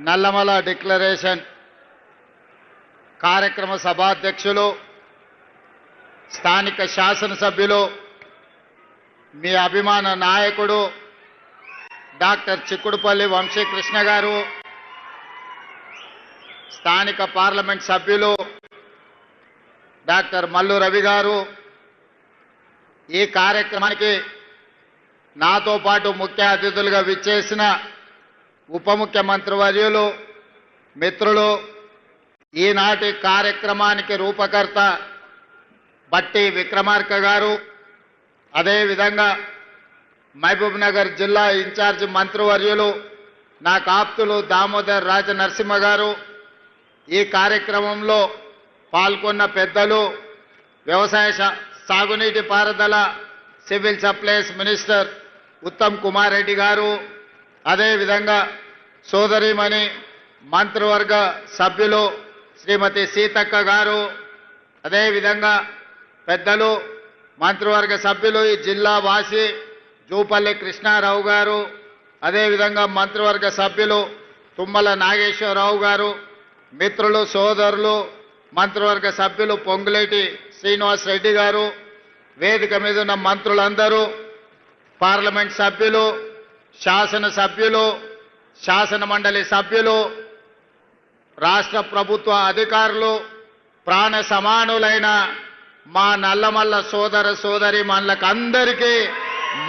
Nallamala declaration కార్యక్రమ సభాధ్యక్షులు స్థానిక శాసనసభ్యులు మీ అభిమాన నాయకుడు డాక్టర్ చిక్కుడుపల్లి వంశీకృష్ణ గారు, స్థానిక పార్లమెంట్ సభ్యులు డాక్టర్ మల్లు రవి గారు, ఈ కార్యక్రమానికి నాతో పాటు ముఖ్య అతిథులుగా విచ్చేసిన ఉప ముఖ్యమంత్రి వర్యులు, మిత్రులు, ఈనాటి కార్యక్రమానికి రూపకర్త బట్టి విక్రమార్క గారు, అదేవిధంగా మహబూబ్ నగర్ జిల్లా ఇన్ఛార్జి మంత్రివర్యులు నా ఆప్తులు దామోదర్ రాజ నరసింహ గారు, ఈ కార్యక్రమంలో పాల్గొన్న పెద్దలు, వ్యవసాయ సాగునీటి పారుదల civil supplies minister Uttam Kumar Reddy గారు, అదేవిధంగా సోదరిమణి మంత్రివర్గ సభ్యులు శ్రీమతి సీతక్క గారు, అదేవిధంగా పెద్దలు మంత్రివర్గ సభ్యులు ఈ జిల్లా వాసి జూపల్లి కృష్ణారావు గారు, అదేవిధంగా మంత్రివర్గ సభ్యులు తుమ్మల నాగేశ్వరరావు గారు, మిత్రులు సోదరులు మంత్రివర్గ సభ్యులు పొంగులేటి శ్రీనివాస్ రెడ్డి గారు, వేదిక మీద ఉన్న మంత్రులందరూ, పార్లమెంట్ సభ్యులు, శాసనసభ్యులు, శాసన మండలి సభ్యులు, రాష్ట్ర ప్రభుత్వ అధికారులు, ప్రాణ సమానులైన మా నల్లమల్ల సోదర సోదరి మనలకు అందరికీ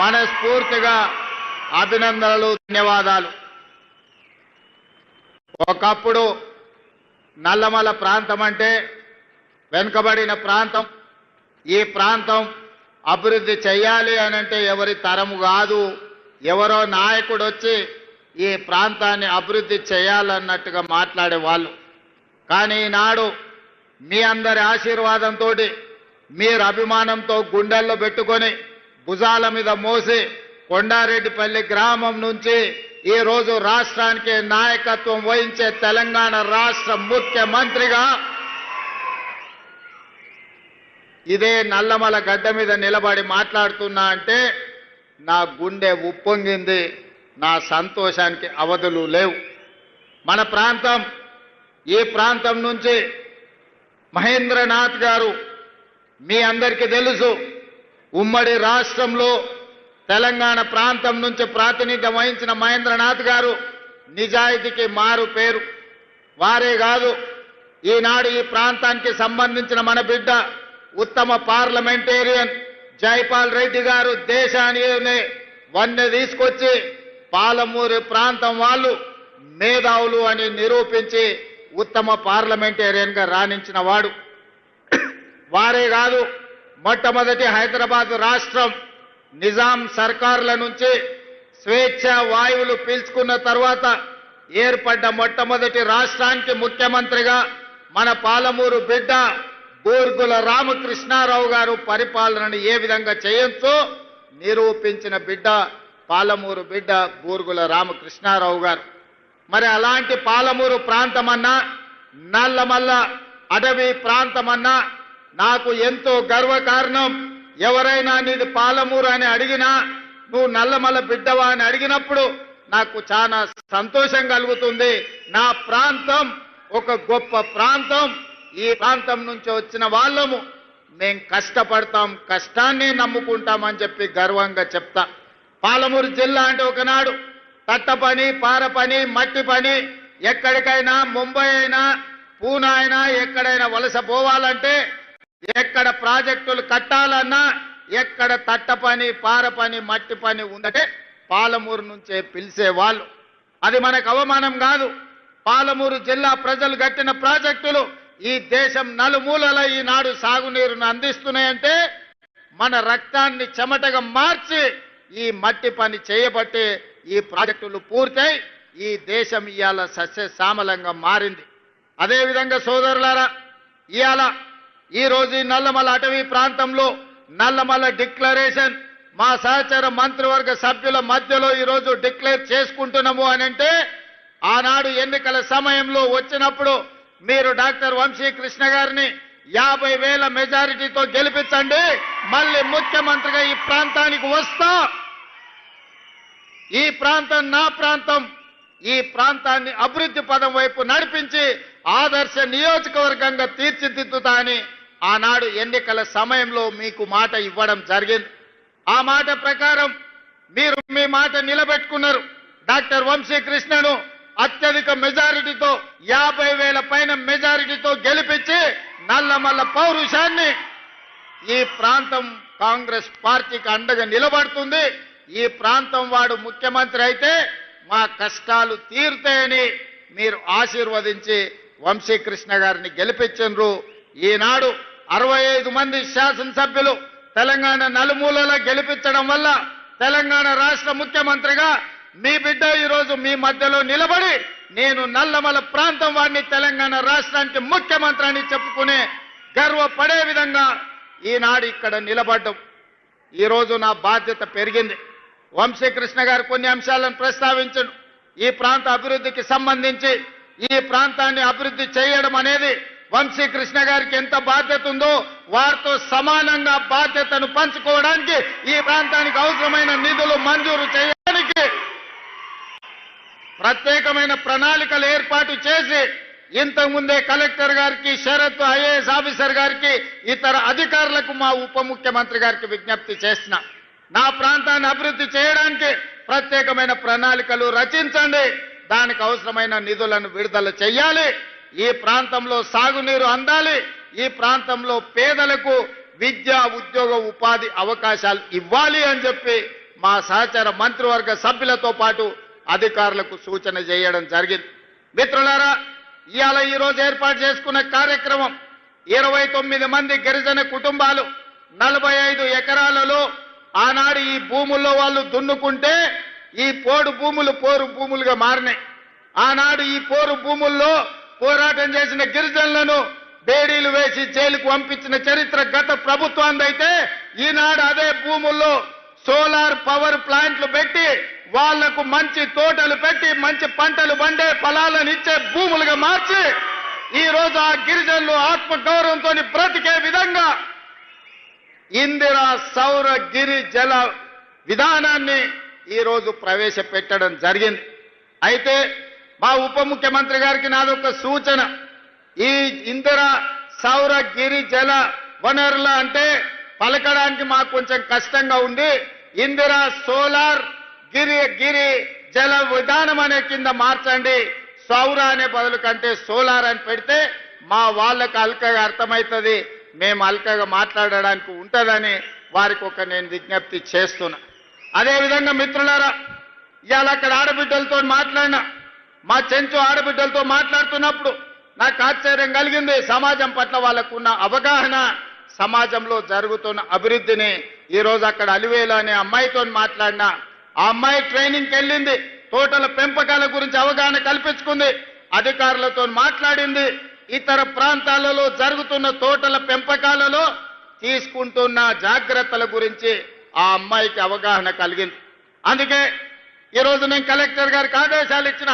మనస్ఫూర్తిగా అభినందనలు, ధన్యవాదాలు. ఒకప్పుడు నల్లమల ప్రాంతం అంటే వెనుకబడిన ప్రాంతం. ఈ ప్రాంతం అభివృద్ధి చేయాలి అనంటే ఎవరి తరము కాదు, ఎవరో నాయకుడు వచ్చి ఈ ప్రాంతాన్ని అభివృద్ధి చేయాలన్నట్టుగా మాట్లాడేవాళ్ళు. కానీ ఈనాడు మీ అందరి ఆశీర్వాదంతో, మీరు అభిమానంతో గుండెల్లో పెట్టుకొని భుజాల మీద మోసి కొండారెడ్డిపల్లి గ్రామం నుంచి ఈరోజు రాష్ట్రానికి నాయకత్వం వహించే తెలంగాణ రాష్ట్ర ముఖ్యమంత్రిగా ఇదే నల్లమల గడ్డ మీద నిలబడి మాట్లాడుతున్నా అంటే నా గుండె ఉప్పొంగింది, నా సంతోషానికి అవధులు లేవు. మన ప్రాంతం, ఈ ప్రాంతం నుంచి మహేంద్రనాథ్ గారు మీ అందరికీ తెలుసు, ఉమ్మడి రాష్ట్రంలో తెలంగాణ ప్రాంతం నుంచి ప్రాతినిధ్యం వహించిన మహేంద్రనాథ్ గారు నిజాయితీకి మారు పేరు. వారే కాదు, ఈనాడు ఈ ప్రాంతానికి సంబంధించిన మన బిడ్డ ఉత్తమ పార్లమెంటేరియన్ జైపాల్ రెడ్డి గారు దేశాన్ని వన్నె తీసుకొచ్చి పాలమూరు ప్రాంతం వాళ్ళు మేధావులు అని నిరూపించి ఉత్తమ పార్లమెంటేరియన్గా రాణించిన వాడు. వారే కాదు, మొట్టమొదటి హైదరాబాద్ రాష్ట్రం నిజాం సర్కార్ల నుంచి స్వేచ్ఛ వాయువులు పీల్చుకున్న తర్వాత ఏర్పడ్డ మొట్టమొదటి రాష్ట్రానికి ముఖ్యమంత్రిగా మన పాలమూరు బిడ్డ బూర్గుల రామకృష్ణారావు గారు పరిపాలనను ఏ విధంగా చేయొచ్చో నిరూపించిన బిడ్డ పాలమూరు బిడ్డ బూర్గుల రామకృష్ణారావు గారు. మరి అలాంటి పాలమూరు ప్రాంతమన్నా, నల్లమల్ల అడవి ప్రాంతమన్నా నాకు ఎంతో గర్వకారణం. ఎవరైనా నీది పాలమూరు అని అడిగినా, నువ్వు నల్లమల్ల బిడ్డవా అని అడిగినప్పుడు నాకు చాలా సంతోషం కలుగుతుంది. నా ప్రాంతం ఒక గొప్ప ప్రాంతం. ఈ ప్రాంతం నుంచి వచ్చిన వాళ్ళము, మేం కష్టపడతాం, కష్టాన్ని నమ్ముకుంటామని చెప్పి గర్వంగా చెప్తా. పాలమూరు జిల్లా అంటే ఒకనాడు తట్ట పని, పార పని, మట్టి పని, ఎక్కడికైనా ముంబై అయినా పూనా అయినా ఎక్కడైనా వలస పోవాలంటే, ఎక్కడ ప్రాజెక్టులు కట్టాలన్నా, ఎక్కడ తట్ట పని, పార పని, మట్టి పని ఉందంటే పాలమూరు నుంచే పిలిచేవాళ్ళు. అది మనకు అవమానం కాదు. పాలమూరు జిల్లా ప్రజలు కట్టిన ప్రాజెక్టులు ఈ దేశం నలుమూలల ఈనాడు సాగునీరును అందిస్తున్నాయంటే మన రక్తాన్ని చెమటగా మార్చి ఈ మట్టి పని చేయబట్టే ఈ ప్రాజెక్టులు పూర్తయి ఈ దేశం ఇవాళ సస్యశ్యామలంగా మారింది. అదేవిధంగా సోదరులారా, ఇవాళ ఈరోజు ఈ నల్లమల అటవీ ప్రాంతంలో నల్లమల డిక్లరేషన్ మా సహచర మంత్రివర్గ సభ్యుల మధ్యలో ఈరోజు డిక్లేర్ చేసుకుంటున్నాము అని అంటే, ఆనాడు ఎన్నికల సమయంలో వచ్చినప్పుడు మీరు డాక్టర్ వంశీకృష్ణ గారిని 50,000 మెజారిటీతో గెలిపించండి, మళ్ళీ ముఖ్యమంత్రిగా ఈ ప్రాంతానికి వస్తా, ఈ ప్రాంతం నా ప్రాంతం, ఈ ప్రాంతాన్ని అభివృద్ధి పదం వైపు నడిపించి ఆదర్శ నియోజకవర్గంగా తీర్చిదిద్దుతా అని ఆనాడు ఎన్నికల సమయంలో మీకు మాట ఇవ్వడం జరిగింది. ఆ మాట ప్రకారం మీరు మీ మాట నిలబెట్టుకున్నారు. డాక్టర్ వంశీకృష్ణను అత్యధిక మెజారిటీతో 50,000 పైన మెజారిటీతో గెలిపించి నల్లమల్ల పౌరుషాన్ని ఈ ప్రాంతం కాంగ్రెస్ పార్టీకి అండగా నిలబడుతుంది. ఈ ప్రాంతం వాడు ముఖ్యమంత్రి అయితే మా కష్టాలు తీరుతాయని మీరు ఆశీర్వదించి వంశీకృష్ణ గారిని గెలిపించారు. ఈనాడు 65 మంది శాసనసభ్యులు తెలంగాణ నలుమూలలా గెలిపించడం వల్ల తెలంగాణ రాష్ట్ర ముఖ్యమంత్రిగా మీ బిడ్డ ఈరోజు మీ మధ్యలో నిలబడి నేను నల్లమల ప్రాంతం వాడిని తెలంగాణ రాష్ట్రానికి ముఖ్యమంత్రి అని చెప్పుకునే గర్వపడే విధంగా ఈనాడు ఇక్కడ నిలబడ్డం. ఈరోజు నా బాధ్యత పెరిగింది. వంశీకృష్ణ గారు కొన్ని అంశాలను ప్రస్తావించను. ఈ ప్రాంత అభివృద్ధికి సంబంధించి ఈ ప్రాంతాన్ని అభివృద్ధి చేయడం అనేది వంశీకృష్ణ గారికి ఎంత బాధ్యత ఉందో వారితో సమానంగా బాధ్యతను పంచుకోవడానికి ఈ ప్రాంతానికి అవసరమైన నిధులు మంజూరు చేయడానికి ప్రత్యేకమైన ప్రణాళికలు ఏర్పాటు చేసి ఇంతకుముందే కలెక్టర్ గారికి, షరత్ ఐఏఎస్ ఆఫీసర్ గారికి, ఇతర అధికారులకు మా ఉప ముఖ్యమంత్రి గారికి విజ్ఞప్తి చేసిన నా ప్రాంతాన్ని అభివృద్ధి చేయడానికి ప్రత్యేకమైన ప్రణాళికలు రచించండి. దానికి అవసరమైన నిధులను విడుదల చేయాలి. ఈ ప్రాంతంలో సాగునీరు అందాలి. ఈ ప్రాంతంలో పేదలకు విద్య, ఉద్యోగ, ఉపాధి అవకాశాలు ఇవ్వాలి అని చెప్పి మా సహచర మంత్రివర్గ సభ్యులతో పాటు అధికారులకు సూచన చేయడం జరిగింది. మిత్రులారా, ఇవాళ ఈరోజు ఏర్పాటు చేసుకున్న కార్యక్రమం 29 మంది గిరిజన కుటుంబాలు 45 ఎకరాలలో ఆనాడు ఈ భూముల్లో వాళ్ళు దున్నుకుంటే ఈ పోడు భూములు పోరు భూములుగా మారినాయి. ఆనాడు ఈ పోరు భూముల్లో పోరాటం చేసిన గిరిజనులను బేడీలు వేసి జైలుకు పంపించిన చరిత్ర గత ప్రభుత్వానిదైతే ఈనాడు అదే భూముల్లో సోలార్ పవర్ ప్లాంట్లు పెట్టి వాళ్లకు మంచి తోటలు పెట్టి మంచి పంటలు పండే ఫలాలను ఇచ్చే భూములుగా మార్చి ఈ రోజు ఆ గిరిజనులు ఆత్మ గౌరవంతో బ్రతికే విధంగా ఇందిరా సౌర గిరి జల విధానాన్ని ఈ రోజు ప్రవేశపెట్టడం జరిగింది. అయితే మా ఉప ముఖ్యమంత్రి గారికి నాదొక సూచన. ఈ ఇందిరా సౌర గిరి జల వనరుల అంటే పలకడానికి మాకు కొంచెం కష్టంగా ఉంది. ఇందిరా సోలార్ గిరి జల విధానం అనే కింద మార్చండి. సౌర అనే బదులు కంటే సోలార్ అని పెడితే మా వాళ్ళకి అల్కగా అర్థమవుతుంది, మేము అల్కగా మాట్లాడడానికి ఉంటుందని వారికి నేను విజ్ఞప్తి చేస్తున్నా. అదేవిధంగా మిత్రులారా, ఇవాళ అక్కడ ఆడబిడ్డలతో మాట్లాడినా, మా చెంచు ఆడబిడ్డలతో మాట్లాడుతున్నప్పుడు నాకు ఆశ్చర్యం కలిగింది. సమాజం పట్ల వాళ్ళకు ఉన్న అవగాహన, సమాజంలో జరుగుతున్న అభివృద్ధిని. ఈరోజు అక్కడ అలివేలు అనే అమ్మాయితో మాట్లాడినా, ఆ అమ్మాయి ట్రైనింగ్కి వెళ్ళింది, తోటల పెంపకాల గురించి అవగాహన కల్పించుకుంది, అధికారులతో మాట్లాడింది, ఇతర ప్రాంతాలలో జరుగుతున్న తోటల పెంపకాలలో తీసుకుంటున్న జాగ్రత్తల గురించి ఆ అమ్మాయికి అవగాహన కలిగింది. అందుకే ఈరోజు నేను కలెక్టర్ గారికి ఆదేశాలు ఇచ్చిన,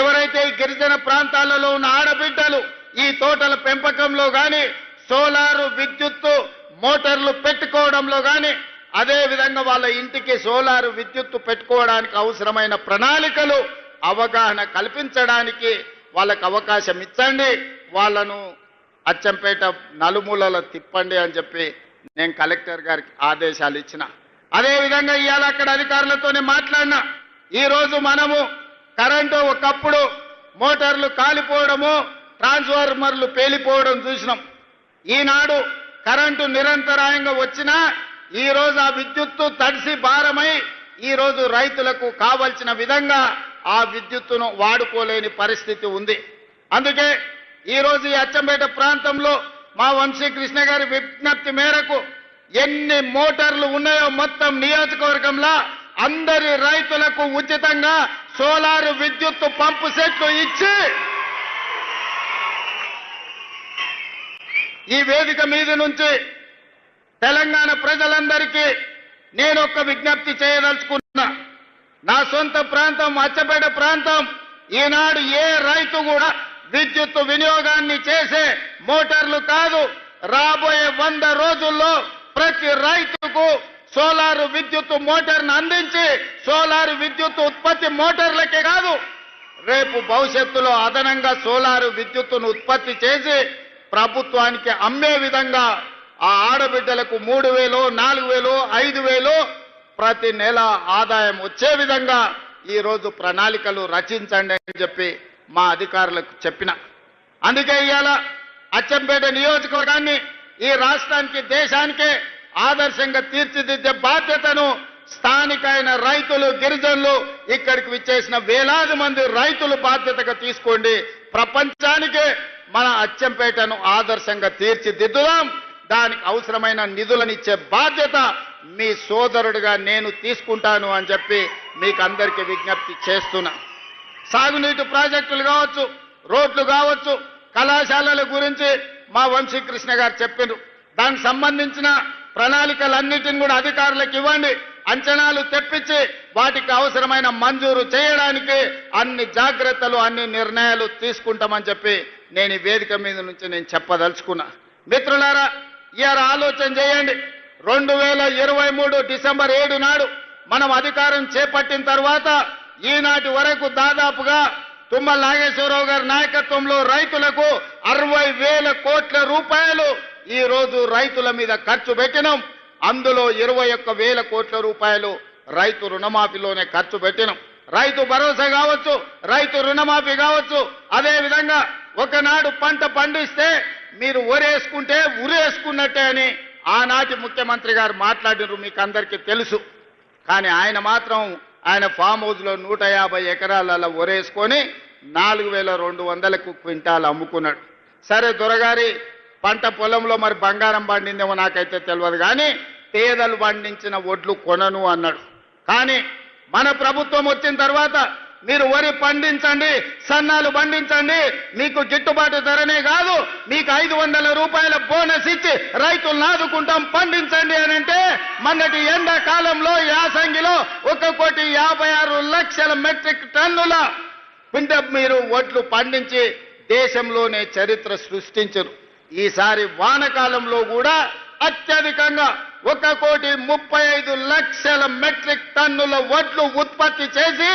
ఎవరైతే ఈ గిరిజన ప్రాంతాలలో ఉన్న ఆడబిడ్డలు ఈ తోటల పెంపకంలో కానీ సోలారు విద్యుత్తు మోటార్లు పెట్టుకోవడంలో కానీ అదేవిధంగా వాళ్ళ ఇంటికి సోలారు విద్యుత్తు పెట్టుకోవడానికి అవసరమైన ప్రణాళికలు అవగాహన కల్పించడానికి వాళ్ళకు అవకాశం ఇచ్చండి, వాళ్ళను అచ్చంపేట నలుమూలల తిప్పండి అని చెప్పి నేను కలెక్టర్ గారికి ఆదేశాలు ఇచ్చిన. అదేవిధంగా ఇవాళ అక్కడ అధికారులతోనే మాట్లాడినా. ఈరోజు మనము కరెంటు ఒకప్పుడు మోటార్లు కాలిపోవడము, ట్రాన్స్ఫార్మర్లు పేలిపోవడం చూసినాం. ఈనాడు కరెంటు నిరంతరాయంగా వచ్చినా ఈరోజు ఆ విద్యుత్తు తడిసి భారమై ఈరోజు రైతులకు కావలసిన విధంగా ఆ విద్యుత్తును వాడుకోలేని పరిస్థితి ఉంది. అందుకే ఈరోజు ఈ అచ్చంపేట ప్రాంతంలో మా వంశీకృష్ణ గారి విజ్ఞప్తి మేరకు ఎన్ని మోటార్లు ఉన్నాయో మొత్తం నియోజకవర్గంలో అందరి రైతులకు ఉచితంగా సోలారు విద్యుత్తు పంపు సెట్లు ఇచ్చి ఈ వేదిక మీద నుంచి తెలంగాణ ప్రజలందరికీ నేను ఒక విజ్ఞప్తి చేయదలుచుకున్నా. నా సొంత ప్రాంతం అచ్చంపేట ప్రాంతం, ఈనాడు ఏ రైతు కూడా విద్యుత్తు వినియోగాన్ని చేసే మోటార్లు కాదు, రాబోయే 100 రోజుల్లో ప్రతి రైతుకు సోలారు విద్యుత్తు మోటార్ను అందించి సోలారు విద్యుత్తు ఉత్పత్తి మోటార్లకే కాదు రేపు భవిష్యత్తులో అదనంగా సోలారు విద్యుత్తును ఉత్పత్తి చేసి ప్రభుత్వానికి అమ్మే విధంగా ఆ ఆడబిడ్డలకు 3,000, 4,000, 5,000 ప్రతి నెల ఆదాయం వచ్చే విధంగా ఈరోజు ప్రణాళికలు రచించండి అని చెప్పి మా అధికారులకు చెప్పిన. అందుకే ఇవాళ అచ్చంపేట నియోజకవర్గాన్ని ఈ రాష్ట్రానికి దేశానికే ఆదర్శంగా తీర్చిదిద్దే బాధ్యతను స్థానికైన రైతులు గిరిజనులు ఇక్కడికి విచ్చేసిన వేలాది మంది రైతులు బాధ్యతగా తీసుకోండి. ప్రపంచానికే మన అచ్చంపేటను ఆదర్శంగా తీర్చిదిద్దుదాం. దానికి అవసరమైన నిధులనిచ్చే బాధ్యత మీ సోదరుడిగా నేను తీసుకుంటాను అని చెప్పి మీకు అందరికీ విజ్ఞప్తి చేస్తున్నా. సాగునీటి ప్రాజెక్టులు కావచ్చు, రోడ్లు కావచ్చు, కళాశాలల గురించి మా వంశీకృష్ణ గారు చెప్పారు. దానికి సంబంధించిన ప్రణాళికలన్నిటిని కూడా అధికారులకు ఇవ్వండి. అంచనాలు తెప్పించి వాటికి అవసరమైన మంజూరు చేయడానికి అన్ని జాగ్రత్తలు, అన్ని నిర్ణయాలు తీసుకుంటామని చెప్పి నేను ఈ వేదిక మీద నుంచి నేను చెప్పదలుచుకున్నా. మిత్రులారా, ఇవాళ ఆలోచన చేయండి. 2023 డిసెంబర్ 7 నాడు మనం అధికారం చేపట్టిన తర్వాత ఈనాటి వరకు దాదాపుగా తుమ్మల నాగేశ్వరరావు గారి నాయకత్వంలో రైతులకు 60,000 కోట్ల రూపాయలు ఈ రోజు రైతుల మీద ఖర్చు పెట్టినాం. అందులో 21,000 కోట్ల రూపాయలు రైతు రుణమాఫీలోనే ఖర్చు పెట్టినాం. రైతు భరోసా కావచ్చు, రైతు రుణమాఫీ కావచ్చు. అదే విధంగా ఒకనాడు పంట పండిస్తే మీరు ఒరేసుకుంటే ఉరేసుకున్నట్టే అని ఆనాటి ముఖ్యమంత్రి గారు మాట్లాడినారు, మీకు అందరికీ తెలుసు. కానీ ఆయన మాత్రం ఆయన ఫామ్ హౌస్లో 150 ఎకరాలలో ఒరేసుకొని 4,200 క్వింటాలు అమ్ముకున్నాడు. సరే, దొరగారి పంట పొలంలో మరి బంగారం పండిందేమో నాకైతే తెలియదు, కానీ పేదలు పండించిన ఒడ్లు కొనను అన్నాడు. కానీ మన ప్రభుత్వం వచ్చిన తర్వాత మీరు వరి పండించండి, సన్నాలు పండించండి, మీకు గిట్టుబాటు ధరనే కాదు మీకు 500 రూపాయల బోనస్ ఇచ్చి రైతులను ఆదుకుంటాం, పండించండి అని అంటే మొన్నటి ఎండాకాలంలో యాసంగిలో 1,56,00,000 మెట్రిక్ టన్నుల మీరు ఒడ్లు పండించి దేశంలోనే చరిత్ర సృష్టించరు. ఈసారి వానకాలంలో కూడా అత్యధికంగా 1,35,00,000 మెట్రిక్ టన్నుల వడ్లు ఉత్పత్తి చేసి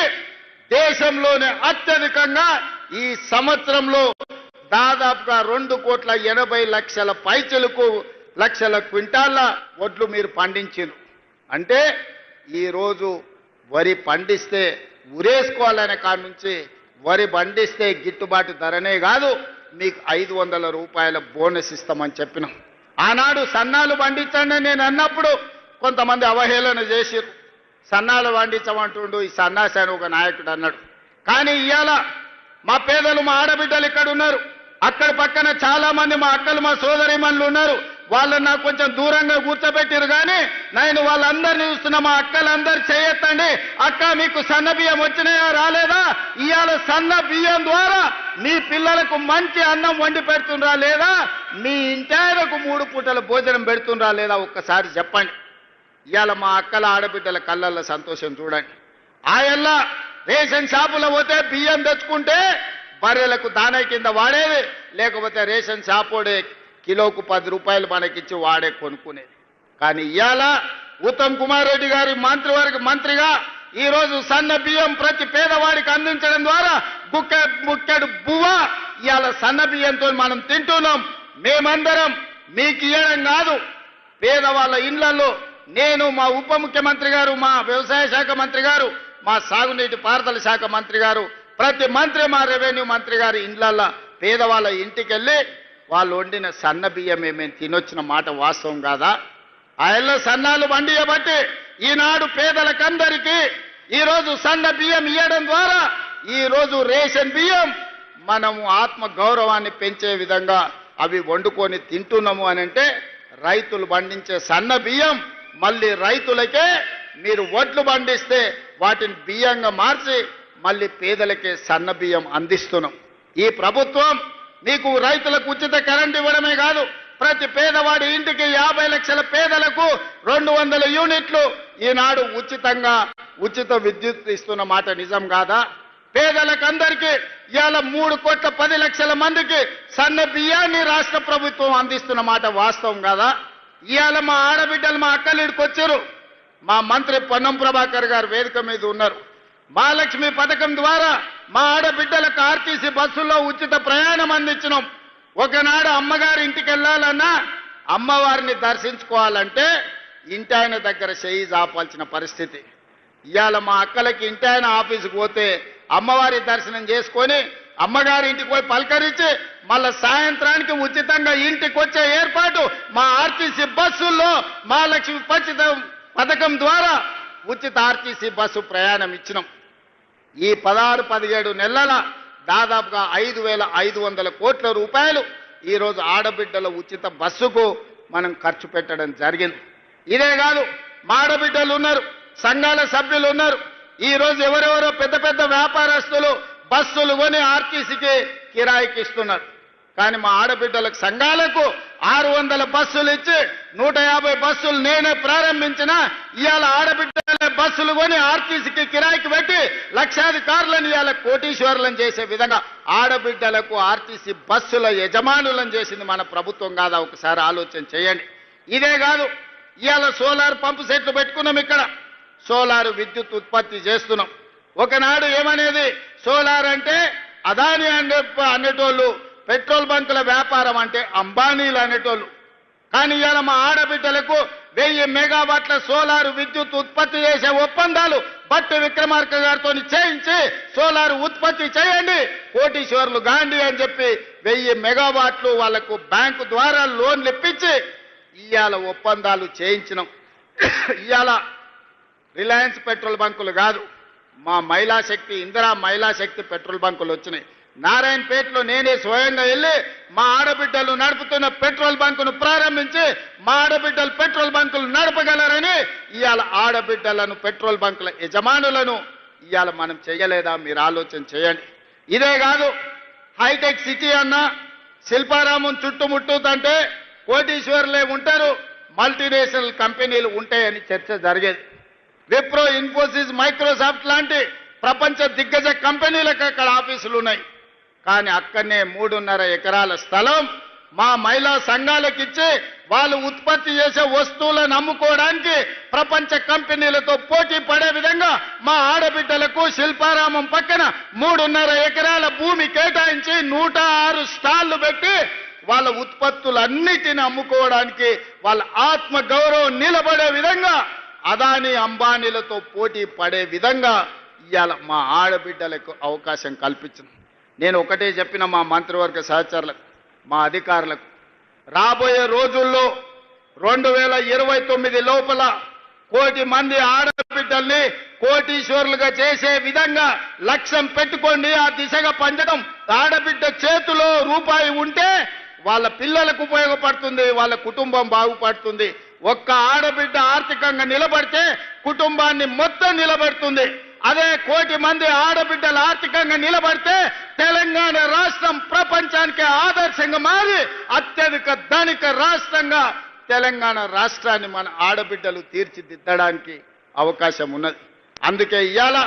దేశంలోనే అత్యధికంగా ఈ సంవత్సరంలో దాదాపుగా 2,80,00,000 పైచలకు లక్షల క్వింటాళ్ళ వడ్లు మీరు పండించారు. అంటే ఈరోజు వరి పండిస్తే ఉరేసుకోవాలనే కాడి నుంచి వరి పండిస్తే గిట్టుబాటు ధరనే కాదు మీకు 500 రూపాయల బోనస్ ఇస్తామని చెప్పినాం. ఆనాడు సన్నాలు పండించండి నేను అన్నప్పుడు కొంతమంది అవహేళన చేసిరు. సన్నాలు పండించమంటుండు ఈ సన్నాసి అని ఒక నాయకుడు అన్నాడు. కానీ ఇవాళ మా పేదలు, మా ఆడబిడ్డలు ఇక్కడ ఉన్నారు. అక్కడ పక్కన చాలా మంది మా అక్కలు, మా సోదరిమణులు ఉన్నారు. వాళ్ళని నాకు కొంచెం దూరంగా కూర్చోబెట్టారు. కానీ నేను వాళ్ళందరినీ చూస్తున్నా. మా అక్కలందరూ చేయొద్దండి. అక్క, మీకు సన్న బియ్యం వచ్చినాయా రాలేదా? ఇవాళ సన్న బియ్యం ద్వారా మీ పిల్లలకు మంచి అన్నం వండి పెడుతుండ్రా లేదా? మీ ఇంటాయనకు 3 పూటల భోజనం పెడుతుండ్రా లేదా? ఒక్కసారి చెప్పండి. ఇవాళ మా అక్కల, ఆడబిడ్డల కళ్ళల్లో సంతోషం చూడండి. ఆయల్ల రేషన్ షాపులో పోతే బియ్యం తెచ్చుకుంటే బర్రెలకు దానా కింద వాడేది, లేకపోతే రేషన్ షాపోడే కిలోకు 10 రూపాయలు మనకిచ్చి వాడే కొనుక్కునేది. కానీ ఇవాళ ఉత్తమ్ కుమార్ రెడ్డి గారి మంత్రిగా ఈరోజు సన్న బియ్యం ప్రతి పేదవాడికి అందించడం ద్వారా ముక్కెడు బువ్వ ఇవాళ సన్న బియ్యంతో మనం తింటున్నాం. మేమందరం మీకు ఇవ్వడం కాదు, పేదవాళ్ళ ఇళ్లలో నేను, మా ఉప ముఖ్యమంత్రి గారు, మా వ్యవసాయ శాఖ మంత్రి గారు, మా సాగునీటి పారుదల శాఖ మంత్రి గారు, ప్రతి మంత్రి, మా రెవెన్యూ మంత్రి గారు ఇళ్లలో పేదవాళ్ళ ఇంటికి వెళ్ళి వాళ్ళు వండిన సన్న బియ్యం మేము తినొచ్చిన మాట వాస్తవం కాదా? ఆయనలో సన్నాలు వండియబట్టి ఈనాడు పేదలకందరికీ ఈరోజు సన్న బియ్యం ఇవ్వడం ద్వారా ఈరోజు రేషన్ బియ్యం మనము ఆత్మ గౌరవాన్ని పెంచే విధంగా అవి వండుకొని తింటున్నాము అని అంటే రైతులు పండించే సన్న బియ్యం మళ్ళీ రైతులకే మీరు వడ్లు పండిస్తే వాటిని బియ్యంగా మార్చి మళ్ళీ పేదలకే సన్న బియ్యం అందిస్తున్నాం. ఈ ప్రభుత్వం మీకు రైతులకు ఉచిత కరెంట్ ఇవ్వడమే కాదు, ప్రతి పేదవాడి ఇంటికి 50 లక్షల పేదలకు 200 యూనిట్లు ఈనాడు ఉచితంగా ఉచిత విద్యుత్ ఇస్తున్న మాట నిజం కాదా? పేదలకందరికీ ఇవాళ 3,10,00,000 మందికి సన్న బియ్యాన్ని రాష్ట్ర ప్రభుత్వం అందిస్తున్న మాట వాస్తవం కాదా? ఇవాళ మా ఆడబిడ్డలు, మా అక్కలిడికి వచ్చారు. మా మంత్రి పొన్నం ప్రభాకర్ గారు వేదిక మీద ఉన్నారు. మహాలక్ష్మి పథకం ద్వారా మా ఆడబిడ్డలకు ఆర్టీసీ బస్సుల్లో ఉచిత ప్రయాణం అందించినాం. ఒకనాడు అమ్మగారి ఇంటికి వెళ్ళాలన్నా అమ్మవారిని దర్శించుకోవాలంటే ఇంటి ఆయన దగ్గర చేయి జాపాల్సిన పరిస్థితి. ఇవాళ మా అక్కలకి ఇంటి ఆయన ఆఫీసుకు పోతే అమ్మవారి దర్శనం చేసుకొని అమ్మగారి ఇంటికి పోయి పలకరించి మళ్ళా సాయంత్రానికి ఉచితంగా ఇంటికి వచ్చే ఏర్పాటు మా ఆర్టీసీ బస్సుల్లో మహాలక్ష్మి పథకం ద్వారా ఉచిత ఆర్టీసీ బస్సు ప్రయాణం ఇచ్చినాం. ఈ 16-17 నెలల దాదాపుగా 5,500 కోట్ల రూపాయలు ఈరోజు ఆడబిడ్డల ఉచిత బస్సుకు మనం ఖర్చు పెట్టడం జరిగింది. ఇదే కాదు, మా ఆడబిడ్డలు ఉన్నారు, సంఘాల సభ్యులు ఉన్నారు. ఈరోజు ఎవరెవరో పెద్ద పెద్ద వ్యాపారస్తులు బస్సులు కొని ఆర్టీసీకి కిరాయికి ఇస్తున్నారు. కానీ మా ఆడబిడ్డలకు సంఘాలకు 600 బస్సులు ఇచ్చి 150 బస్సులు నేనే ప్రారంభించిన ఇవాళ ఆడబిడ్డల బస్సులు కొని ఆర్టీసీకి కిరాయికి పెట్టి లక్షాధికారులను ఇవాళ కోటీశ్వరులను చేసే విధంగా ఆడబిడ్డలకు ఆర్టీసీ బస్సుల యజమానులను చేసింది మన ప్రభుత్వం కాదా? ఒకసారి ఆలోచన చేయండి. ఇదే కాదు, ఇవాళ సోలార్ పంపు సెట్లు పెట్టుకున్నాం. ఇక్కడ సోలార్ విద్యుత్ ఉత్పత్తి చేస్తున్నాం. ఒకనాడు ఏమనేది, సోలార్ అంటే అదాని అనేటోళ్ళు, పెట్రోల్ బంకుల వ్యాపారం అంటే అంబానీలు అనేటోళ్ళు. కానీ ఇవాళ మా ఆడబిడ్డలకు 1000 మెగావాట్ల సోలార్ విద్యుత్ ఉత్పత్తి చేసే ఒప్పందాలు బట్టి విక్రమార్క గారితో చేయించి సోలార్ ఉత్పత్తి చేయండి, కోటీశ్వరులు గాంధీ అని చెప్పి 1000 మెగావాట్లు వాళ్లకు బ్యాంకు ద్వారా లోన్లు ఇప్పించి ఇవాళ ఒప్పందాలు చేయించినాం. ఇవాళ రిలయన్స్ పెట్రోల్ బంకులు కాదు, మా మహిళా శక్తి, ఇందిరా మహిళా శక్తి పెట్రోల్ బంకులు వచ్చినాయి. నారాయణపేటలో నేనే స్వయంగా వెళ్ళి మా ఆడబిడ్డలు నడుపుతున్న పెట్రోల్ బంకును ప్రారంభించి మా ఆడబిడ్డలు పెట్రోల్ బంకులు నడపగలరని ఇవాళ ఆడబిడ్డలను పెట్రోల్ బంకుల యజమానులను ఇవాళ మనం చేయలేదా? మీరు ఆలోచన చేయండి. ఇదే కాదు, హైటెక్ సిటీ అన్న శిల్పారామం చుట్టుముట్టుతంటే కోటీశ్వరులే ఉంటారు, మల్టీనేషనల్ కంపెనీలు ఉంటాయని చర్చ జరిగేది. విప్రో, ఇన్ఫోసిస్, మైక్రోసాఫ్ట్ లాంటి ప్రపంచ దిగ్గజ కంపెనీలకు అక్కడ ఆఫీసులు ఉన్నాయి. కానీ అక్కడనే 3.5 ఎకరాల స్థలం మా మహిళా సంఘాలకు ఇచ్చి వాళ్ళు ఉత్పత్తి చేసే వస్తువులను అమ్ముకోవడానికి ప్రపంచ కంపెనీలతో పోటీ పడే విధంగా మా ఆడబిడ్డలకు శిల్పారామం పక్కన 3.5 ఎకరాల భూమి కేటాయించి 106 స్టాళ్లు పెట్టి వాళ్ళ ఉత్పత్తులన్నిటిని అమ్ముకోవడానికి వాళ్ళ ఆత్మ గౌరవం నిలబడే విధంగా అదాని అంబానీలతో పోటీ పడే విధంగా ఇవాళ మా ఆడబిడ్డలకు అవకాశం కల్పించింది. నేను ఒకటే చెప్పిన మా మంత్రివర్గ సహచరులకు, మా అధికారులకు, రాబోయే రోజుల్లో 2029 లోపల 1 కోటి మంది ఆడబిడ్డల్ని కోటీశ్వరులుగా చేసే విధంగా లక్ష్యం పెట్టుకోండి. ఆ దిశగా పంచడం. ఆడబిడ్డ చేతిలో రూపాయి ఉంటే వాళ్ళ పిల్లలకు ఉపయోగపడుతుంది, వాళ్ళ కుటుంబం బాగుపడుతుంది. ఒక్క ఆడబిడ్డ ఆర్థికంగా నిలబడితే కుటుంబాన్ని మొత్తం నిలబడుతుంది. అదే 1 కోటి మంది ఆడబిడ్డలు ఆర్థికంగా నిలబడితే తెలంగాణ రాష్ట్రం ప్రపంచానికి ఆదర్శంగా మారి అత్యధిక ధనిక రాష్ట్రంగా తెలంగాణ రాష్ట్రాన్ని మన ఆడబిడ్డలు తీర్చిదిద్దడానికి అవకాశం ఉన్నది. అందుకే ఇవాళ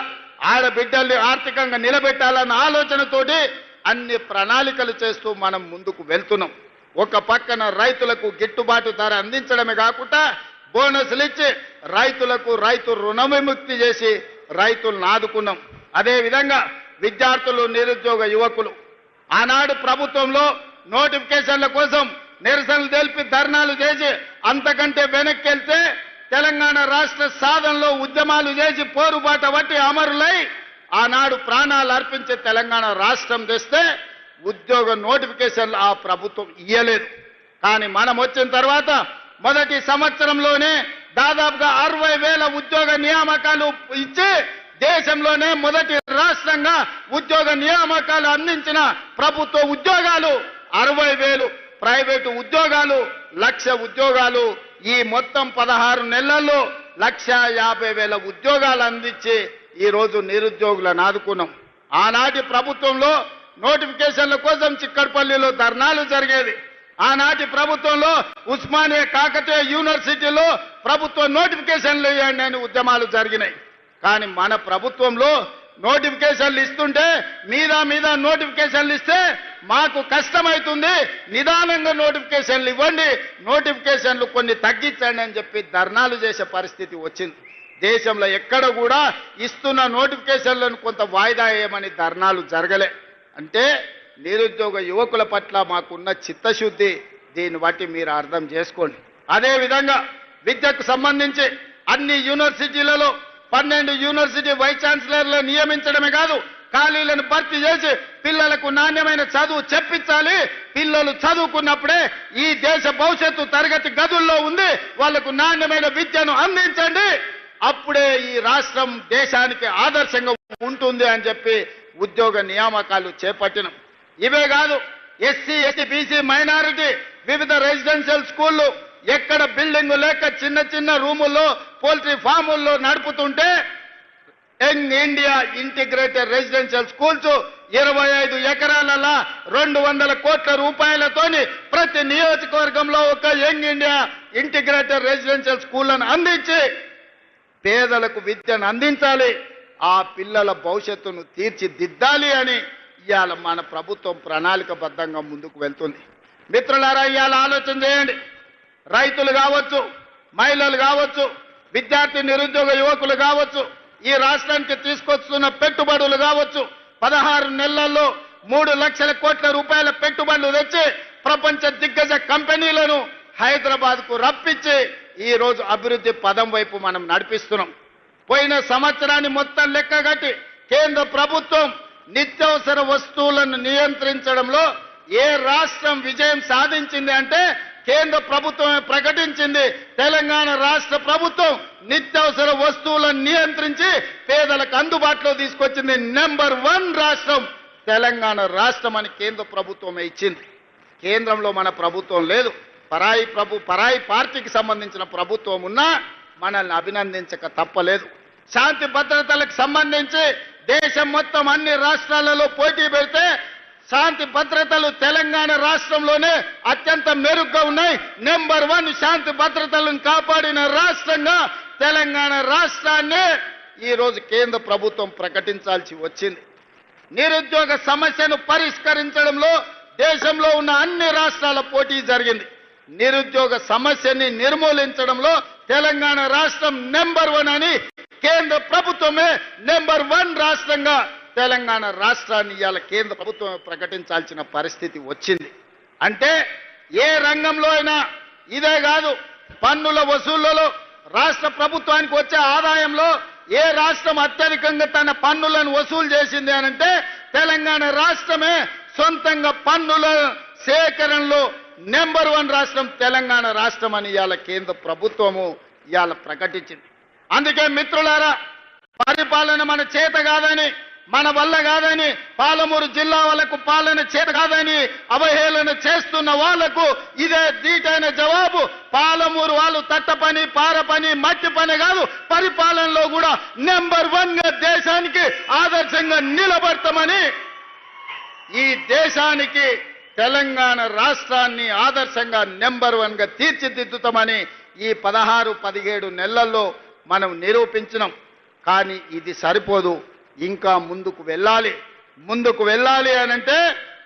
ఆడబిడ్డల్ని ఆర్థికంగా నిలబెట్టాలన్న ఆలోచనతోటి అన్ని ప్రణాళికలు చేస్తూ మనం ముందుకు వెళ్తున్నాం. ఒక పక్కన రైతులకు గిట్టుబాటు ధర అందించడమే కాకుండా బోనస్లు ఇచ్చి రైతులకు రైతు రుణ విముక్తి చేసి రైతులను ఆదుకున్నాం. అదేవిధంగా విద్యార్థులు, నిరుద్యోగ యువకులు ఆనాడు ప్రభుత్వంలో నోటిఫికేషన్ల కోసం నిరసనలు తెలిపి ధర్నాలు చేసి అంతకంటే వెనక్కి వెళ్తే తెలంగాణ రాష్ట్ర సాధనలో ఉద్యమాలు చేసి పోరుబాట పట్టి అమరులై ఆనాడు ప్రాణాలు అర్పించే తెలంగాణ రాష్ట్రం తెస్తే ఉద్యోగ నోటిఫికేషన్లు ఆ ప్రభుత్వం ఇయ్యలేదు. కానీ మనం వచ్చిన తర్వాత మొదటి సంవత్సరంలోనే దాదాపుగా 60,000 ఉద్యోగ నియామకాలు ఇచ్చి దేశంలోనే మొదటి రాష్ట్రంగా ఉద్యోగ నియామకాలు అందించిన ప్రభుత్వ ఉద్యోగాలు 60,000, ప్రైవేటు ఉద్యోగాలు 1,00,000 ఉద్యోగాలు. ఈ మొత్తం 16 నెలల్లో 1,50,000 ఉద్యోగాలు అందించి ఈరోజు నిరుద్యోగులను ఆదుకున్నాం. ఆనాటి ప్రభుత్వంలో నోటిఫికేషన్ల కోసం చిక్కడపల్లిలో ధర్నాలు జరిగేది. ఆనాటి ప్రభుత్వంలో ఉస్మానియా, కాకతీయ యూనివర్సిటీలో ప్రభుత్వ నోటిఫికేషన్లు ఇవ్వండి అని ఉద్యమాలు జరిగినాయి. కానీ మన ప్రభుత్వంలో నోటిఫికేషన్లు ఇస్తుంటే మీద నోటిఫికేషన్లు ఇస్తే మాకు కష్టమవుతుంది, నిదానంగా నోటిఫికేషన్లు ఇవ్వండి, నోటిఫికేషన్లు కొన్ని తగ్గించండి అని చెప్పి ధర్నాలు చేసే పరిస్థితి వచ్చింది. దేశంలో ఎక్కడ కూడా ఇస్తున్న నోటిఫికేషన్లను కొంత వాయిదా వేయమని ధర్నాలు జరగలే. అంటే నిరుద్యోగ యువకుల పట్ల మాకున్న చిత్తశుద్ధి, దీన్ని బట్టి మీరు అర్థం చేసుకోండి. అదేవిధంగా విద్యకు సంబంధించి అన్ని యూనివర్సిటీలలో 12 యూనివర్సిటీ వైస్ ఛాన్సలర్లు నియమించడమే కాదు, ఖాళీలను భర్తీ చేసి పిల్లలకు నాణ్యమైన చదువు చెప్పించాలి. పిల్లలు చదువుకున్నప్పుడే ఈ దేశ భవిష్యత్తు తరగతి గదుల్లో ఉంది. వాళ్లకు నాణ్యమైన విద్యను అందించండి. అప్పుడే ఈ రాష్ట్రం దేశానికి ఆదర్శంగా ఉంటుంది అని చెప్పి ఉద్యోగ నియామకాలు చేపట్టిన. ఇవే కాదు, ఎస్సీ, ఎస్టీ, బీసీ, మైనారిటీ వివిధ రెసిడెన్షియల్ స్కూళ్లు ఎక్కడ బిల్డింగ్ లేక చిన్న చిన్న రూముల్లో పోల్ట్రీ ఫాముల్లో నడుపుతుంటే young India integrated residential schools 25 ఎకరాలలో 200 కోట్ల రూపాయలతోని ప్రతి నియోజకవర్గంలో ఒక యంగ్ ఇండియా ఇంటిగ్రేటెడ్ రెసిడెన్షియల్ స్కూళ్లను అందించి పేదలకు విద్యను అందించాలి. ఆ పిల్లల భవిష్యత్తును తీర్చిదిద్దాలి అని ఇవాళ మన ప్రభుత్వం ప్రణాళికబద్ధంగా ముందుకు వెళ్తుంది. మిత్రులారా, ఇవాళ ఆలోచన చేయండి. రైతులు కావచ్చు, మహిళలు కావచ్చు, విద్యార్థి నిరుద్యోగ యువకులు కావచ్చు, ఈ రాష్ట్రానికి తీసుకొస్తున్న పెట్టుబడులు కావచ్చు, 16 నెలల్లో 3 లక్షల కోట్ల రూపాయల పెట్టుబడులు తెచ్చి ప్రపంచ దిగ్గజ కంపెనీలను హైదరాబాద్కు రప్పించి ఈ రోజు అభివృద్ధి పదం వైపు మనం నడిపిస్తున్నాం. పోయిన సంవత్సరాన్ని మొత్తం లెక్కగట్టి కేంద్ర ప్రభుత్వం నిత్యావసర వస్తువులను నియంత్రించడంలో ఏ రాష్ట్రం విజయం సాధించింది అంటే కేంద్ర ప్రభుత్వమే ప్రకటించింది. తెలంగాణ రాష్ట్ర ప్రభుత్వం నిత్యావసర వస్తువులను నియంత్రించి పేదలకు అందుబాటులో తీసుకొచ్చింది. నెంబర్ 1 రాష్ట్రం తెలంగాణ రాష్ట్రం అని కేంద్ర ప్రభుత్వమే ఇచ్చింది. కేంద్రంలో మన ప్రభుత్వం లేదు, పరాయి పార్టీకి సంబంధించిన ప్రభుత్వం ఉన్నా మనల్ని అభినందించక తప్పలేదు. శాంతి భద్రతలకు సంబంధించి దేశం మొత్తం అన్ని రాష్ట్రాలలో పోటీ పెడితే శాంతి భద్రతలు తెలంగాణ రాష్ట్రంలోనే అత్యంత మెరుగ్గా ఉన్నాయి. నెంబర్ 1 శాంతి భద్రతలను కాపాడిన రాష్ట్రంగా తెలంగాణ రాష్ట్రాన్ని ఈ రోజు కేంద్ర ప్రభుత్వం ప్రకటించాల్సి వచ్చింది. నిరుద్యోగ సమస్యను పరిష్కరించడంలో దేశంలో ఉన్న అన్ని రాష్ట్రాల పోటీ జరిగింది. నిరుద్యోగ సమస్యని నిర్మూలించడంలో తెలంగాణ రాష్ట్రం నెంబర్ 1 అని కేంద్ర ప్రభుత్వమే నెంబర్ 1 రాష్ట్రంగా తెలంగాణ రాష్ట్రాన్ని ఇవాళ కేంద్ర ప్రభుత్వం ప్రకటించాల్సిన పరిస్థితి వచ్చింది. అంటే ఏ రంగంలో అయినా ఇదే కాదు, పన్నుల వసూళ్లలో రాష్ట్ర ప్రభుత్వానికి వచ్చే ఆదాయంలో ఏ రాష్ట్రం అత్యధికంగా తన పన్నులను వసూలు చేసింది అనంటే తెలంగాణ రాష్ట్రమే. సొంతంగా పన్నుల సేకరణలో నెంబర్ 1 రాష్ట్రం తెలంగాణ రాష్ట్రం అని ఇవాళ కేంద్ర ప్రభుత్వము ఇవాళ ప్రకటించింది. అందుకే మిత్రులారా, పరిపాలన మన చేత కాదని, మన వల్ల కాదని, పాలమూరు జిల్లా వాళ్లకు పాలన చేత కాదని అవహేళన చేస్తున్న వాళ్లకు ఇదే ధీటైన జవాబు. పాలమూరు వాళ్ళు తట్ట పని, పార పని, మట్టి పని కాదు, పరిపాలనలో కూడా నెంబర్ 1గా దేశానికి ఆదర్శంగా నిలబడతామని, ఈ దేశానికి తెలంగాణ రాష్ట్రాన్ని ఆదర్శంగా నెంబర్ 1గా తీర్చిదిద్దుతామని ఈ 16-17 నెలల్లో మనం నిరూపించినాం. కానీ ఇది సరిపోదు, ఇంకా ముందుకు వెళ్ళాలి అనంటే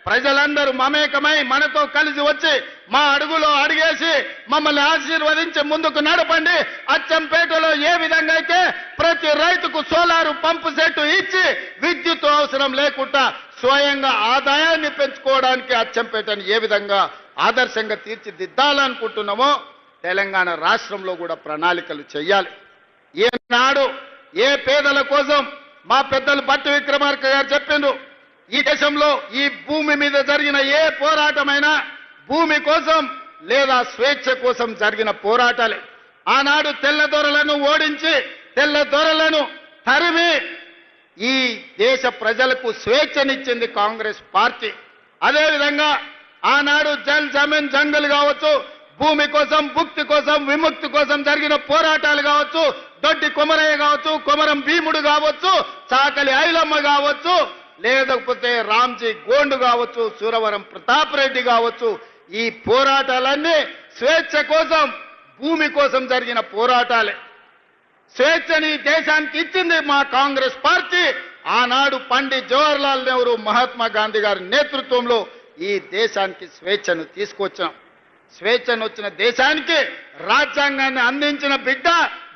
ప్రజలందరూ మమేకమై మనతో కలిసి వచ్చి మా అడుగులో అడిగేసి మమ్మల్ని ఆశీర్వదించి ముందుకు నడపండి. అచ్చంపేటలో ఏ విధంగా అయితే ప్రతి రైతుకు సోలారు పంపు సెట్ ఇచ్చి విద్యుత్ అవసరం లేకుండా స్వయంగా ఆదాయాన్ని పెంచుకోవడానికి అచ్చంపేటను ఏ విధంగా ఆదర్శంగా తీర్చిదిద్దాలనుకుంటున్నామో తెలంగాణ రాష్ట్రంలో కూడా ప్రణాళికలు చేయాలి. ఈనాడు ఏ పేదల కోసం మా పెద్దలు భట్టి విక్రమార్క గారు చెప్పిండ్రు, ఈ దేశంలో ఈ భూమి మీద జరిగిన ఏ పోరాటమైనా భూమి కోసం లేదా స్వేచ్ఛ కోసం జరిగిన పోరాటాలే. ఆనాడు తెల్లదొరలను ఓడించి తెల్లదొరలను తరిమి ఈ దేశ ప్రజలకు స్వేచ్ఛనిచ్చింది కాంగ్రెస్ పార్టీ. అదేవిధంగా ఆనాడు జల్ జమీన్ జంగల్ కావచ్చు, భూమి కోసం, భుక్తి కోసం, విముక్తి కోసం జరిగిన పోరాటాలు కావచ్చు, దొడ్డి కొమరయ్య కావచ్చు, కొమరం భీముడు కావచ్చు, చాకలి ఐలమ్మ కావచ్చు, లేకపోతే రామ్జీ గోండు కావచ్చు, సూరవరం ప్రతాప్ రెడ్డి కావచ్చు, ఈ పోరాటాలన్నీ స్వేచ్ఛ కోసం, భూమి కోసం జరిగిన పోరాటాలే. స్వేచ్ఛని దేశానికి ఇచ్చింది మా కాంగ్రెస్ పార్టీ. ఆనాడు పండిత్ జవహర్లాల్ నెహ్రూ, మహాత్మా గాంధీ గారి నేతృత్వంలో ఈ దేశానికి స్వేచ్ఛను తీసుకొచ్చాం. స్వేచ్ఛను వచ్చిన దేశానికి రాజ్యాంగాన్ని అందించిన బిడ్డ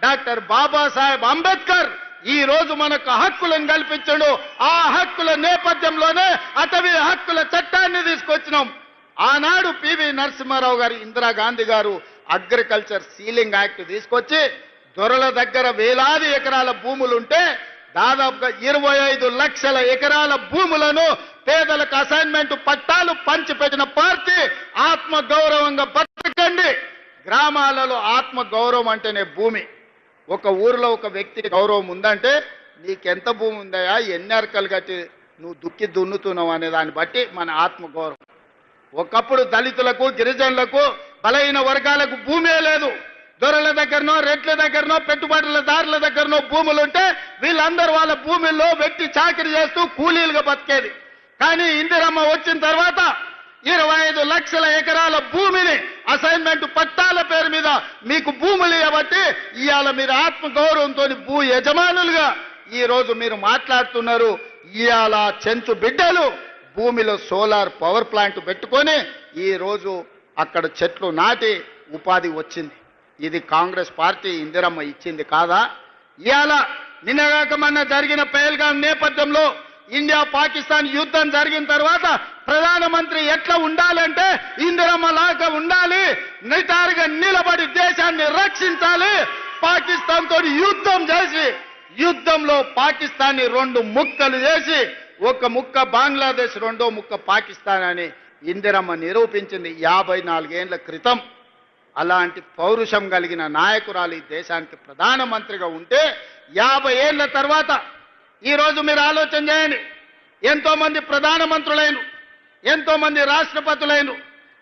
డాక్టర్ బాబాసాహెబ్ అంబేద్కర్ ఈ రోజు మనకు హక్కులను కల్పించాడు. ఆ హక్కుల నేపథ్యంలోనే అటవీ హక్కుల చట్టాన్ని తీసుకొచ్చినాం. ఆనాడు పివి నరసింహారావు గారు, ఇందిరాగాంధీ గారు అగ్రికల్చర్ సీలింగ్ యాక్ట్ తీసుకొచ్చి దొరల దగ్గర వేలాది ఎకరాల భూములుంటే దాదాపుగా 25 లక్షల ఎకరాల భూములను పేదలకు అసైన్మెంట్ పట్టాలు పంచిపెట్టిన పార్టీ. ఆత్మ గౌరవంగా బతకండి. గ్రామాలలో ఆత్మ గౌరవం అంటేనే భూమి. ఒక ఊరిలో ఒక వ్యక్తికి గౌరవం ఉందంటే నీకెంత భూమి ఉందయా, ఎన్ని అరకలు కట్టి నువ్వు దుక్కి దున్నుతున్నావు అనే దాన్ని బట్టి మన ఆత్మ గౌరవం. ఒకప్పుడు దళితులకు, గిరిజనులకు, బలహీన వర్గాలకు భూమే లేదు. దొరల దగ్గరనో, రెడ్ల దగ్గరనో, పెట్టుబడులదారుల దగ్గరనో భూములుంటే వీళ్ళందరూ వాళ్ళ భూముల్లో వెట్టి చాకరీ చేస్తూ కూలీలుగా బతికేది. కానీ ఇందిరమ్మ వచ్చిన తర్వాత 25 లక్షల ఎకరాల భూమిని అసైన్మెంట్ పట్టాల పేరు మీద మీకు భూములు ఇవ్వబట్టి ఇవాళ మీరు ఆత్మ గౌరవంతో భూ యజమానులుగా ఈ రోజు మీరు మాట్లాడుతున్నారు. ఇవాళ చెంచు బిడ్డలు భూమిలో సోలార్ పవర్ ప్లాంట్ పెట్టుకొని ఈ రోజు అక్కడ చెట్లు నాటి ఉపాధి వచ్చింది. ఇది కాంగ్రెస్ పార్టీ ఇందిరమ్మ ఇచ్చింది కాదా? ఇవాళ నిన్నగాక మొన్న జరిగిన పహల్గాం నేపథ్యంలో ఇండియా పాకిస్తాన్ యుద్ధం జరిగిన తర్వాత ప్రధానమంత్రి ఎట్లా ఉండాలంటే ఇందిరమ్మ లాగా ఉండాలి, నిటారుగా నిలబడి దేశాన్ని రక్షించాలి. పాకిస్తాన్ తోటి యుద్ధం చేసి యుద్ధంలో పాకిస్తాన్ని 2 ముక్కలు చేసి ఒక ముక్క బంగ్లాదేశ్, రెండో ముక్క పాకిస్తాన్ అని ఇందిరమ్మ నిరూపించింది 54 ఏళ్ల క్రితం. అలాంటి పౌరుషం కలిగిన నాయకురాలు ఈ దేశానికి ప్రధానమంత్రిగా ఉంటే 50 ఏళ్ల తర్వాత ఈరోజు మీరు ఆలోచన చేయండి. ఎంతో మంది ప్రధానమంత్రులైన, ఎంతో మంది రాష్ట్రపతులైన,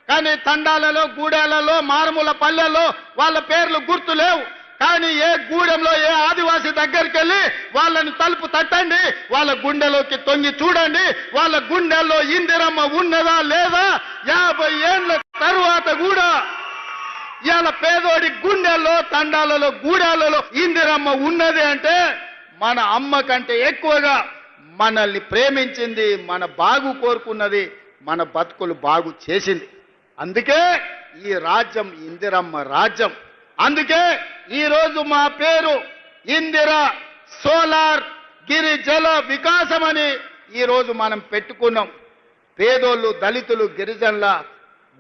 కానీ తండాలలో, గూడాలలో, మారుమూల పల్లెల్లో వాళ్ళ పేర్లు గుర్తు లేవు. కానీ ఏ గూడెంలో ఏ ఆదివాసి దగ్గరికి వెళ్ళి వాళ్ళని తలుపు తట్టండి, వాళ్ళ గుండెలోకి తొంగి చూడండి, వాళ్ళ గుండెల్లో ఇందిరమ్మ ఉన్నదా లేదా 50 ఏళ్ల తరువాత కూడా ఇవాళ పేదోడి గుండెల్లో, తండాలలో, గూడాలలో ఇందిరమ్మ ఉన్నది అంటే మన అమ్మ కంటే ఎక్కువగా మనల్ని ప్రేమించింది, మన బాగు కోరుకున్నది, మన బతుకులు బాగు చేసింది. అందుకే ఈ రాజ్యం ఇందిరమ్మ రాజ్యం. అందుకే ఈరోజు మా పేరు ఇందిర సోలార్ గిరిజల వికాసం అని ఈరోజు మనం పెట్టుకున్నాం. పేదోళ్ళు, దళితులు, గిరిజనుల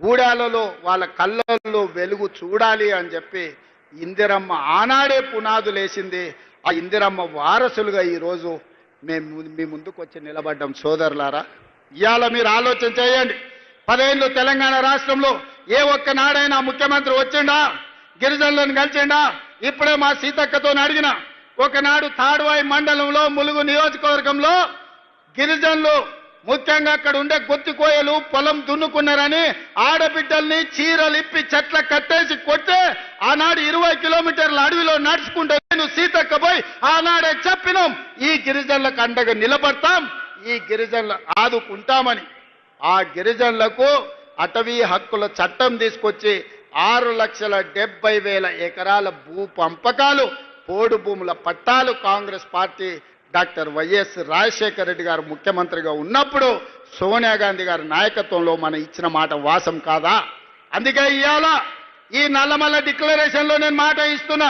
గూడాలలో వాళ్ళ కళ్ళల్లో వెలుగు చూడాలి అని చెప్పి ఇందిరమ్మ ఆనాడే పునాదులేసింది. ఆ ఇందిరమ్మ వారసులుగా ఈరోజు మేము మీ ముందుకు వచ్చి నిలబడ్డాం. సోదరులారా, ఇవాళ మీరు ఆలోచన చేయండి. 10 ఏళ్ళు తెలంగాణ రాష్ట్రంలో ఏ ఒక్కనాడైనా ముఖ్యమంత్రి వచ్చిండా, గిరిజనులను కలిసిండా? ఇప్పుడే మా సీతక్కతో అడిగిన, ఒకనాడు తాడ్వాయి మండలంలో ములుగు నియోజకవర్గంలో గిరిజనులు ముఖ్యంగా అక్కడ ఉండే గొత్తికోయలు పొలం దున్నుకున్నారని ఆడబిడ్డల్ని చీరలు ఇప్పి చెట్ల కట్టేసి కొట్టే ఆనాడు 20 కిలోమీటర్ల అడవిలో నడుచుకుంటే నేను సీతక్క పోయి ఆనాడే చెప్పినాం, ఈ గిరిజనులకు అండగా నిలబడతాం, ఈ గిరిజనులు ఆదుకుంటామని. ఆ గిరిజనులకు అటవీ హక్కుల చట్టం తీసుకొచ్చి 6,70,000 ఎకరాల భూ పంపకాలు, పోడు భూముల పట్టాలు Congress party doctor YS Rajasekhara Reddy గారు ముఖ్యమంత్రిగా ఉన్నప్పుడు సోనియా గాంధీ గారి నాయకత్వంలో మనం ఇచ్చిన మాట వాసం కాదా? అందుకే ఇవాళ ఈ నల్లమల్ల డిక్లరేషన్లో నేను మాట ఇస్తున్నా.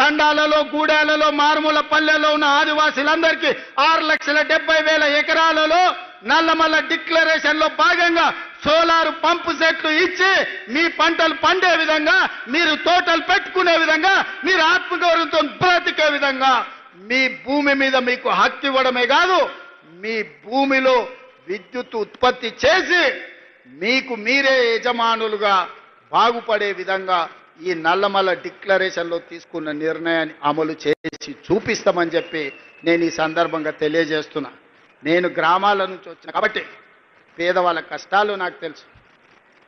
తండాలలో, గూడాలలో, మారుమూల పల్లెల్లో ఉన్న ఆదివాసీలందరికీ 6,70,000 ఎకరాలలో నల్లమల్ల డిక్లరేషన్ లో భాగంగా సోలార్ పంపు సెట్లు ఇచ్చి మీ పంటలు పండే విధంగా, మీరు తోటలు పెట్టుకునే విధంగా, మీరు ఆత్మగౌరవంతో బ్రతికే విధంగా మీ భూమి మీద మీకు హక్కు ఇవ్వడమే కాదు, మీ భూమిలో విద్యుత్ ఉత్పత్తి చేసి మీకు మీరే యజమానులుగా బాగుపడే విధంగా ఈ నల్లమల్ల డిక్లరేషన్లో తీసుకున్న నిర్ణయాన్ని అమలు చేసి చూపిస్తామని చెప్పి నేను ఈ సందర్భంగా తెలియజేస్తున్నా. నేను గ్రామాల నుంచి వచ్చిన కాబట్టి పేదవాళ్ళ కష్టాలు నాకు తెలుసు.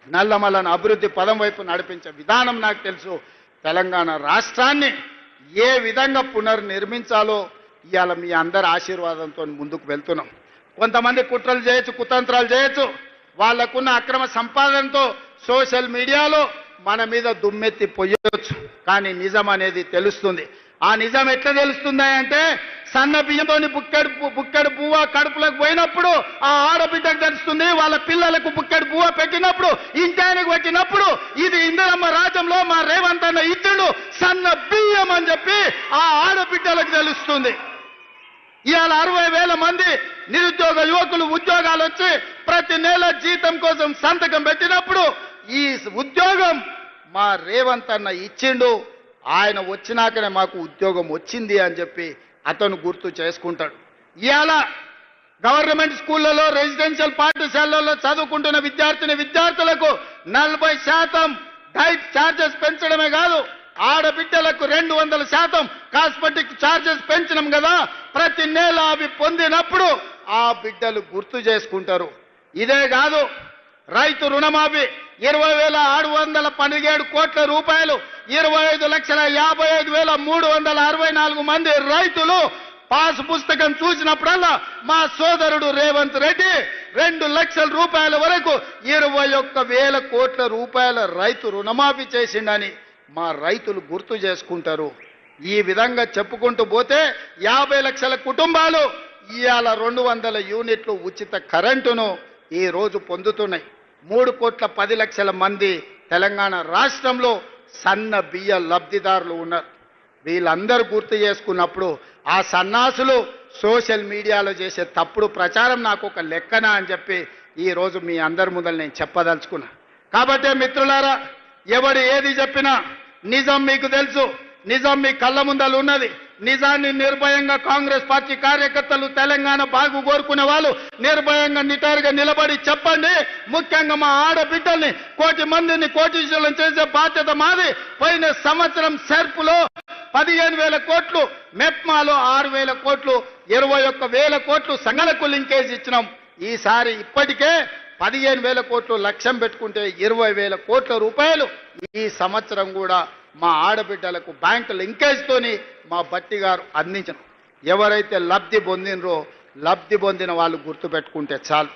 నల్లమల్లను అభివృద్ధి పదం వైపు నడిపించే విధానం నాకు తెలుసు. తెలంగాణ రాష్ట్రాన్ని ఏ విధంగా పునర్నిర్మించాలో ఇవాళ మీ అందరి ఆశీర్వాదంతో ముందుకు వెళ్తున్నాం. కొంతమంది కుట్రలు చేయొచ్చు, కుతంత్రాలు చేయొచ్చు, వాళ్ళకున్న అక్రమ సంపాదనతో సోషల్ మీడియాలో మన మీద దుమ్మెత్తి పొయ్యొచ్చు, కానీ నిజం అనేది తెలుస్తుంది. ఆ నిజం ఎట్లా తెలుస్తుందా అంటే సన్న బియ్యంతో బుక్కెడు పువ్వ కడుపులకు పోయినప్పుడు ఆ ఆడబిడ్డకు తెలుస్తుంది, వాళ్ళ పిల్లలకు బుక్కెడు పువ్వ పెట్టినప్పుడు, ఇంటానికి పెట్టినప్పుడు ఇది ఇందిరమ్మ రాజ్యంలో మా రేవంత్ అన్న ఇచ్చుడు సన్న బియ్యం అని చెప్పి ఆ ఆడబిడ్డలకు తెలుస్తుంది. ఇవాళ 60,000 మంది నిరుద్యోగ యువకులు ఉద్యోగాలు వచ్చి ప్రతి నెల జీతం కోసం సంతకం పెట్టినప్పుడు ఈ ఉద్యోగం మా రేవంత్ అన్న ఇచ్చిండు, ఆయన వచ్చినాకనే మాకు ఉద్యోగం వచ్చింది అని చెప్పి అతను గుర్తు చేసుకుంటాడు. ఇవాళ గవర్నమెంట్ స్కూళ్లలో రెసిడెన్షియల్ పాఠశాలల్లో చదువుకుంటున్న విద్యార్థులకు 40% డైట్ ఛార్జెస్ పెంచడమే కాదు, ఆడబిడ్డలకు 200% కాస్మెటిక్ ఛార్జెస్ పెంచడం కదా. ప్రతి నెల అవి పొందినప్పుడు ఆ బిడ్డలు గుర్తు చేసుకుంటారు. ఇదే కాదు, రైతు రుణమాఫీ 20,617 కోట్ల రూపాయలు, 25,55,364 మంది రైతులు పాస్ పుస్తకం చూసినప్పుడల్లా మా సోదరుడు రేవంత్ రెడ్డి 2 లక్షల రూపాయల వరకు 21,000 కోట్ల రూపాయల రైతు రుణమాఫీ చేసిండని మా రైతులు గుర్తు చేసుకుంటారు. ఈ విధంగా చెప్పుకుంటూ పోతే 50 లక్షల కుటుంబాలు ఇవాళ 200 యూనిట్లు ఉచిత కరెంటును ఈ రోజు పొందుతున్నాయి. 3,10,00,000 మంది తెలంగాణ రాష్ట్రంలో సన్న బియ్య లబ్ధిదారులు ఉన్నారు. వీళ్ళందరూ గుర్తు చేసుకున్నప్పుడు ఆ సన్నాసులు సోషల్ మీడియాలో చేసే తప్పుడు ప్రచారం నాకు ఒక లెక్కన అని చెప్పి ఈ రోజు మీ అందరి ముందర నేను చెప్పదలుచుకున్నా. కాబట్టి మిత్రులారా, ఎవడు ఏది చెప్పినా నిజం మీకు తెలుసు, నిజం మీ కళ్ళ ముందలు ఉన్నది. నిజాన్ని నిర్భయంగా కాంగ్రెస్ పార్టీ కార్యకర్తలు, తెలంగాణ బాగు కోరుకునే వాళ్ళు నిర్భయంగా నిటారుగా నిలబడి చెప్పండి. ముఖ్యంగా మా ఆడబిడ్డల్ని 1,00,00,000 మందిని కోటీశ్వరులను చేసే బాధ్యత మాది. పోయిన సంవత్సరం సెర్పులో 15,000 కోట్లు, మెప్మాలో 6,000 కోట్లు, 21,000 కోట్లు సంఘాలకు లింకేజ్ ఇచ్చినాం. ఈసారి ఇప్పటికే 15,000 కోట్లు లక్ష్యం పెట్టుకుంటే 20,000 కోట్ల రూపాయలు ఈ సంవత్సరం కూడా మా ఆడబిడ్డలకు బ్యాంకు లింకేజ్తోని మా బట్టి గారు అందించను. ఎవరైతే లబ్ధి పొందినరో లబ్ధి పొందిన వాళ్ళు గుర్తుపెట్టుకుంటే చాలు.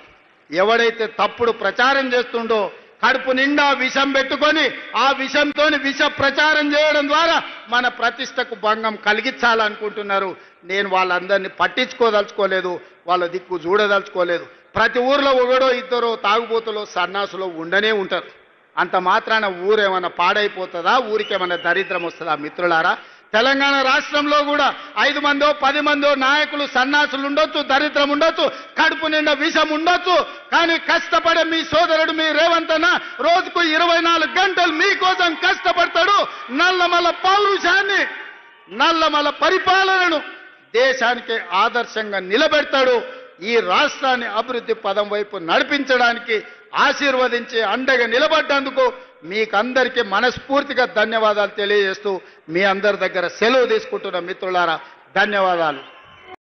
ఎవడైతే తప్పుడు ప్రచారం చేస్తుండో కడుపు నిండా విషం పెట్టుకొని ఆ విషంతో విష ప్రచారం చేయడం ద్వారా మన ప్రతిష్టకు భంగం కలిగించాలనుకుంటున్నారు. నేను వాళ్ళందరినీ పట్టించుకోదలుచుకోలేదు, వాళ్ళ దిక్కు చూడదలుచుకోలేదు. ప్రతి ఊర్లో ఒకడో ఇద్దరో తాగుబోతులో సన్నాసులో ఉండనే ఉంటారు. అంత మాత్రాన ఊరేమన్నా పాడైపోతుందా, ఊరికేమన్నా దరిద్రం వస్తుందా? మిత్రులారా, తెలంగాణ రాష్ట్రంలో కూడా 5 మందో 10 మందో నాయకులు సన్నాసులు ఉండొచ్చు, దరిద్రం ఉండొచ్చు, కడుపు నిండా విషం ఉండొచ్చు. కానీ కష్టపడే మీ సోదరుడు మీ రేవంత్ అన్న రోజుకు 24 గంటలు మీకోసం కష్టపడతాడు. నల్లమల పౌరుషాన్ని, నల్లమల పరిపాలనను దేశానికి ఆదర్శంగా నిలబెడతాడు. ఈ రాష్ట్రాన్ని అభివృద్ధి పదం వైపు నడిపించడానికి ఆశీర్వదించి అండగా నిలబడ్డందుకు మీకందరికీ మనస్ఫూర్తిగా ధన్యవాదాలు తెలియజేస్తూ మీ అందరి దగ్గర సెలవు తీసుకుంటున్న మిత్రులారా, ధన్యవాదాలు.